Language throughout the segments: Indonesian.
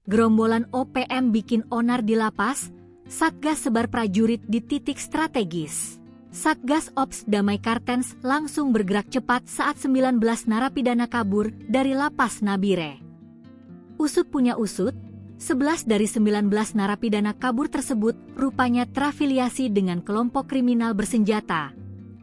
Gerombolan OPM bikin onar di lapas, Satgas sebar prajurit di titik strategis. Satgas Ops Damai Kartens langsung bergerak cepat saat 19 narapidana kabur dari lapas Nabire. Usut punya usut, 11 dari 19 narapidana kabur tersebut rupanya terafiliasi dengan kelompok kriminal bersenjata,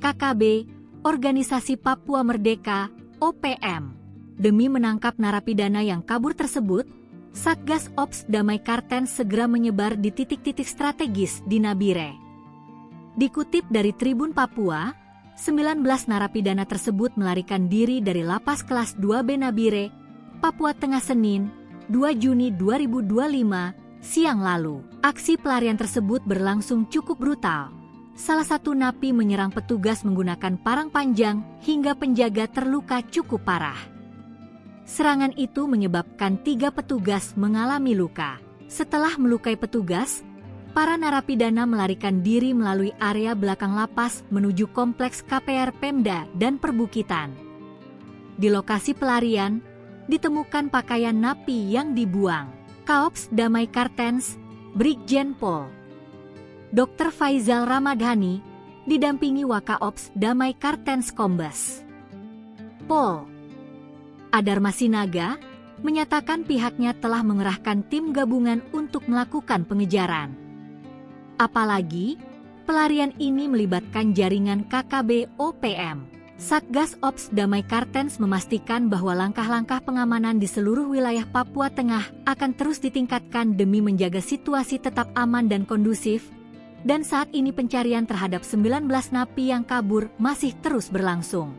KKB, Organisasi Papua Merdeka, OPM. Demi menangkap narapidana yang kabur tersebut, Satgas Ops Damai Kartens segera menyebar di titik-titik strategis di Nabire. Dikutip dari Tribun Papua, 19 narapidana tersebut melarikan diri dari lapas kelas 2B Nabire, Papua Tengah Senin, 2 Juni 2025, siang lalu. Aksi pelarian tersebut berlangsung cukup brutal. Salah satu napi menyerang petugas menggunakan parang panjang hingga penjaga terluka cukup parah. Serangan itu menyebabkan 3 petugas mengalami luka. Setelah melukai petugas, para narapidana melarikan diri melalui area belakang lapas menuju kompleks KPR Pemda dan perbukitan. Di lokasi pelarian, ditemukan pakaian napi yang dibuang. Kaops Damai Kartens, Brigjen Pol Dr. Faizal Ramadhani, didampingi Wakaops Damai Kartens Kombes Pol Adar Masinaga, menyatakan pihaknya telah mengerahkan tim gabungan untuk melakukan pengejaran. Apalagi, pelarian ini melibatkan jaringan KKB OPM. Satgas Ops Damai Kartens memastikan bahwa langkah-langkah pengamanan di seluruh wilayah Papua Tengah akan terus ditingkatkan demi menjaga situasi tetap aman dan kondusif, dan saat ini pencarian terhadap 19 napi yang kabur masih terus berlangsung.